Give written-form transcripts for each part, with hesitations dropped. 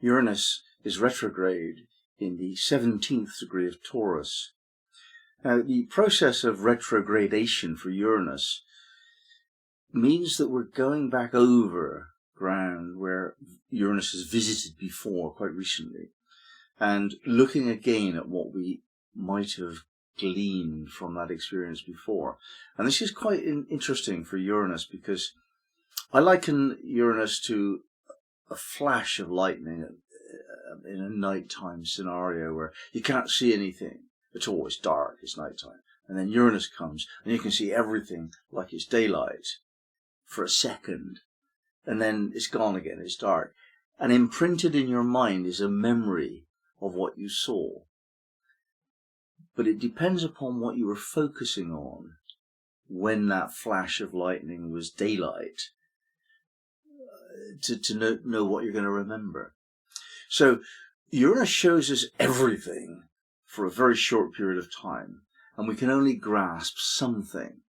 Uranus is retrograde in the 17th degree of Taurus. Now, the process of retrogradation for Uranus means that we're going back over ground where Uranus has visited before quite recently, and looking again at what we might have gleaned from that experience before. And this is quite interesting for Uranus, because I liken Uranus to a flash of lightning in a nighttime scenario where you can't see anything at all. It's dark, it's nighttime. And then Uranus comes and you can see everything like it's daylight for a second. And then it's gone again, it's dark. And imprinted in your mind is a memory of what you saw. But it depends upon what you were focusing on when that flash of lightning was daylight to know what you're going to remember. So Uranus shows us everything for a very short period of time, and we can only grasp something.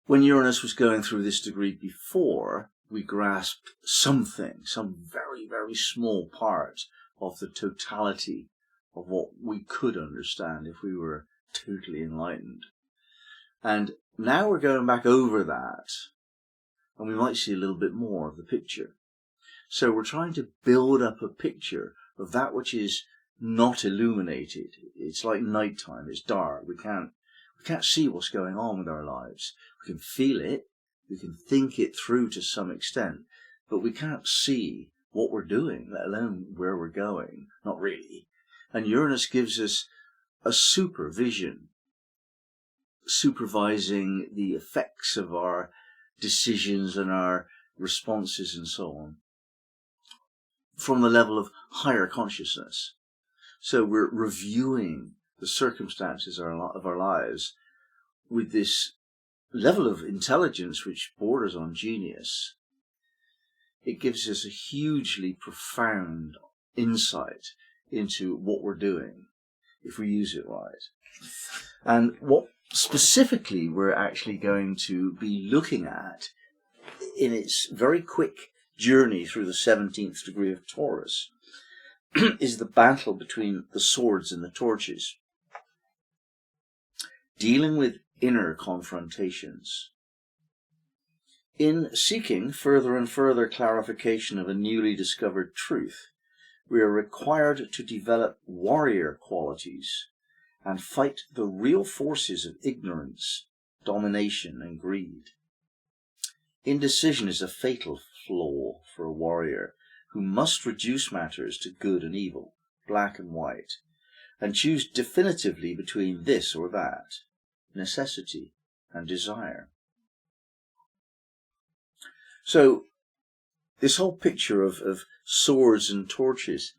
When Uranus was going through this degree before, we grasped something, some very, very small part of the totality of what we could understand if we were totally enlightened. And now we're going back over that, and we might see a little bit more of the picture. So we're trying to build up a picture of that which is not illuminated. It's like nighttime, it's dark, we can't see what's going on with our lives. We can feel it, we can think it through to some extent, but we can't see what we're doing, let alone where we're going. Not really. And Uranus gives us a supervision, supervising the effects of our decisions and our responses and so on, from the level of higher consciousness. So we're reviewing the circumstances of our lives with this level of intelligence which borders on genius. It gives us a hugely profound insight into what we're doing if we use it right. And what specifically we're actually going to be looking at in its very quick journey through the 17th degree of Taurus is the battle between the swords and the torches, dealing with inner confrontations. In seeking further and further clarification of a newly discovered truth, we are required to develop warrior qualities and fight the real forces of ignorance, domination, and greed. Indecision is a fatal flaw for a warrior who must reduce matters to good and evil, black and white, and choose definitively between this or that, necessity and desire. So, this whole picture of swords and torches,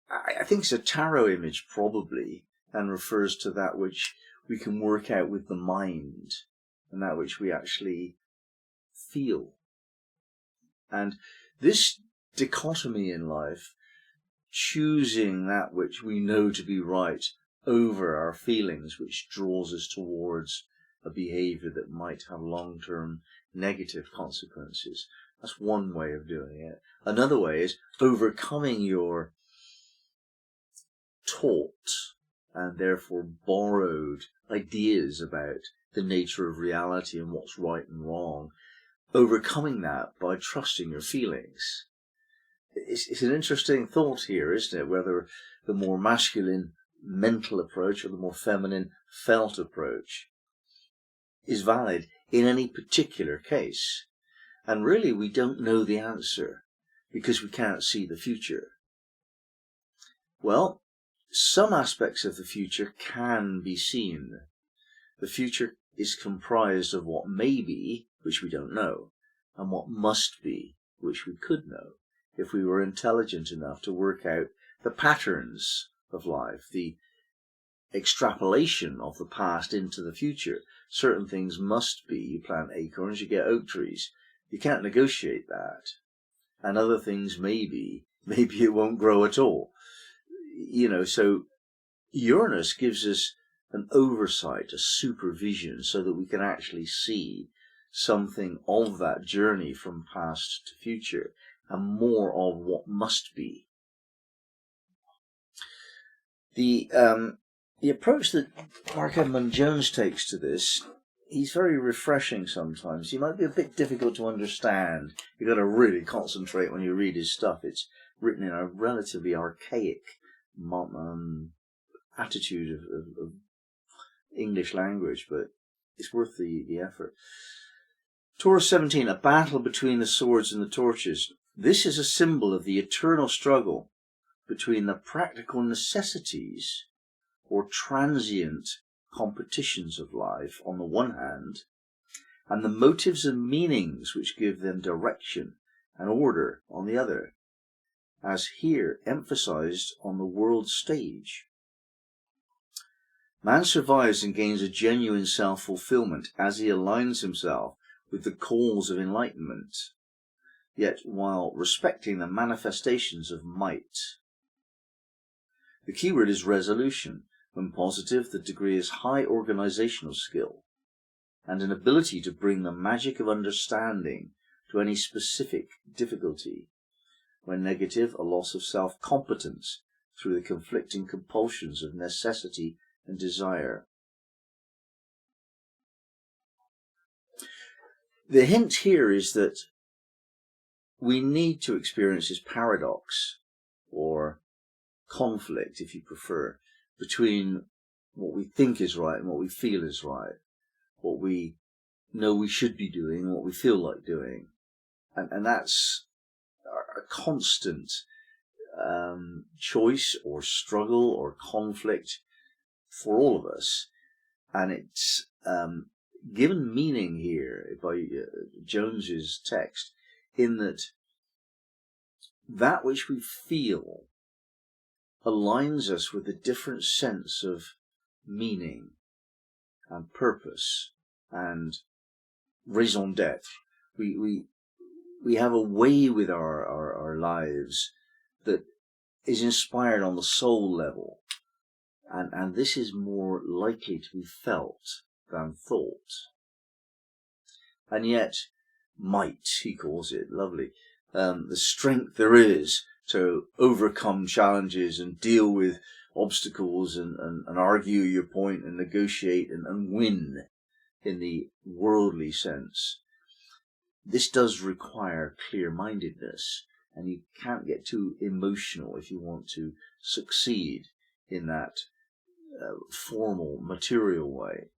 I think it's a tarot image probably, and refers to that which we can work out with the mind, and that which we actually feel. And this dichotomy in life, choosing that which we know to be right over our feelings, which draws us towards a behavior that might have long-term negative consequences. That's one way of doing it. Another way is overcoming your taught and therefore borrowed ideas about the nature of reality and what's right and wrong. Overcoming that by trusting your feelings. It's an interesting thought here, isn't it? Whether the more masculine mental approach or the more feminine felt approach is valid in any particular case. And really we don't know the answer because we can't see the future. Well, some aspects of the future can be seen. The future is comprised of what may be, which we don't know, and what must be, which we could know, if we were intelligent enough to work out the patterns of life, the extrapolation of the past into the future. Certain things must be. You plant acorns, you get oak trees. You can't negotiate that. And other things maybe it won't grow at all. So Uranus gives us an oversight, a supervision, so that we can actually see something of that journey from past to future and more of what must be. The approach that Mark Edmund Jones takes to this, he's very refreshing sometimes. He might be a bit difficult to understand. You've got to really concentrate when you read his stuff. It's written in a relatively archaic attitude of English language, but it's worth the effort. Taurus 17, a battle between the swords and the torches. This is a symbol of the eternal struggle between the practical necessities or transient competitions of life on the one hand, and the motives and meanings which give them direction and order on the other, as here emphasized on the world stage. Man survives and gains a genuine self-fulfillment as he aligns himself with the calls of enlightenment, yet while respecting the manifestations of might. The keyword is resolution. When positive, the degree is high organizational skill and an ability to bring the magic of understanding to any specific difficulty. When negative, a loss of self-competence through the conflicting compulsions of necessity and desire. The hint here is that we need to experience this paradox, or conflict, if you prefer, between what we think is right and what we feel is right, what we know we should be doing and what we feel like doing. And that's a constant choice or struggle or conflict for all of us. And it's given meaning here by Jones's text in that which we feel aligns us with a different sense of meaning and purpose and raison d'être. We have a way with our lives that is inspired on the soul level, and this is more likely to be felt than thought. And yet, might, he calls it, lovely, the strength there is to overcome challenges and deal with obstacles and argue your point and negotiate and win in the worldly sense. This does require clear-mindedness, and you can't get too emotional if you want to succeed in that formal, material way.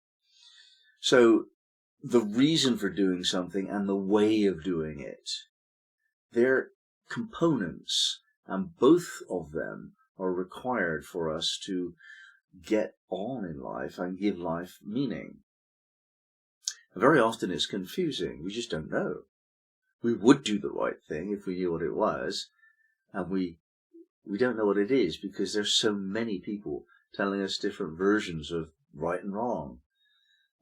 So the reason for doing something and the way of doing it, they're components, and both of them are required for us to get on in life and give life meaning. And very often it's confusing. We just don't know. We would do the right thing if we knew what it was, and we don't know what it is because there's so many people telling us different versions of right and wrong,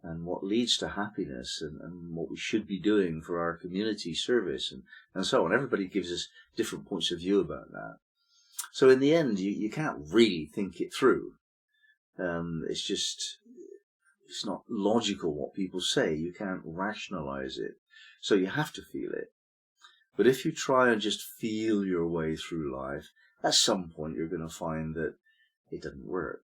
and what leads to happiness, and what we should be doing for our community service, and so on. Everybody gives us different points of view about that. So in the end, you can't really think it through. It's not logical what people say. You can't rationalize it. So you have to feel it. But if you try and just feel your way through life, at some point you're going to find that it doesn't work.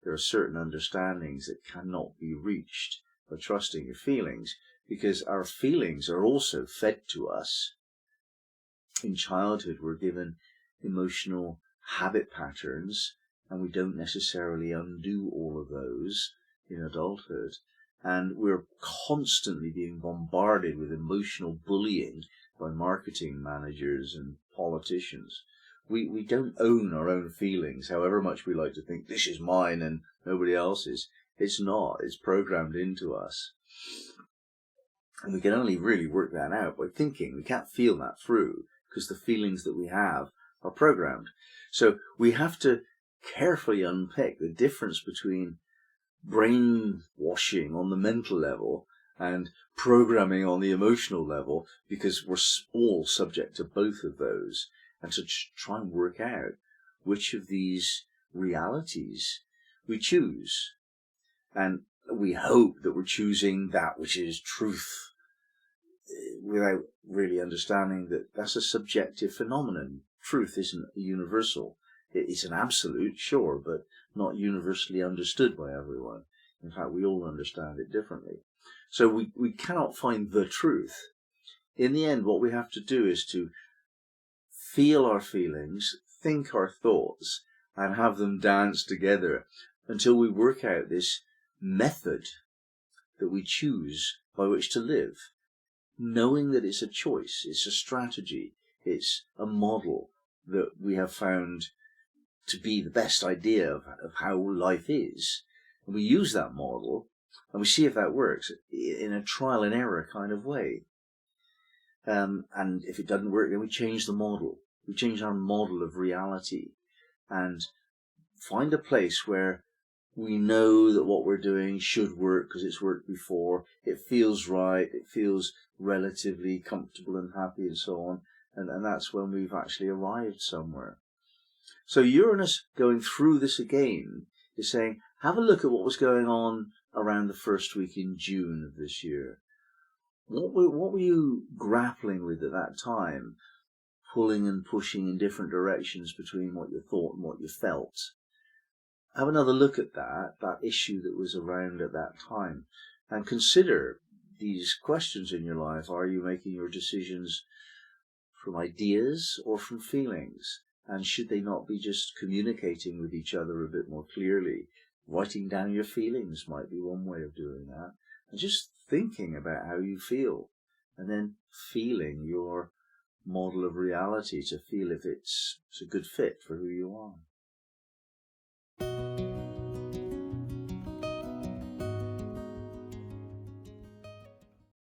There are certain understandings that cannot be reached by trusting your feelings, because our feelings are also fed to us. In childhood, we're given emotional habit patterns, and we don't necessarily undo all of those in adulthood. And we're constantly being bombarded with emotional bullying by marketing managers and politicians. We don't own our own feelings, however much we like to think this is mine and nobody else's. It's not. It's programmed into us. And we can only really work that out by thinking. We can't feel that through because the feelings that we have are programmed. So we have to carefully unpick the difference between brainwashing on the mental level and programming on the emotional level, because we're all subject to both of those, and to try and work out which of these realities we choose. And we hope that we're choosing that which is truth, without really understanding that that's a subjective phenomenon. Truth isn't universal. It's an absolute, sure, but not universally understood by everyone. In fact, we all understand it differently. So we cannot find the truth. In the end, what we have to do is to feel our feelings, think our thoughts, and have them dance together until we work out this method that we choose by which to live, knowing that it's a choice, it's a strategy, it's a model that we have found to be the best idea of how life is. And we use that model and we see if that works in a trial and error kind of way. And if it doesn't work, then we change the model. We change our model of reality and find a place where we know that what we're doing should work because it's worked before. It feels right. It feels relatively comfortable and happy and so on. And that's when we've actually arrived somewhere. So Uranus going through this again is saying, have a look at what was going on around the first week in June of this year. What were you grappling with at that time? Pulling and pushing in different directions between what you thought and what you felt. Have another look at that issue that was around at that time, and consider these questions in your life. Are you making your decisions from ideas or from feelings? And should they not be just communicating with each other a bit more clearly? Writing down your feelings might be one way of doing that. And just thinking about how you feel, and then feeling your model of reality to feel if it's a good fit for who you are.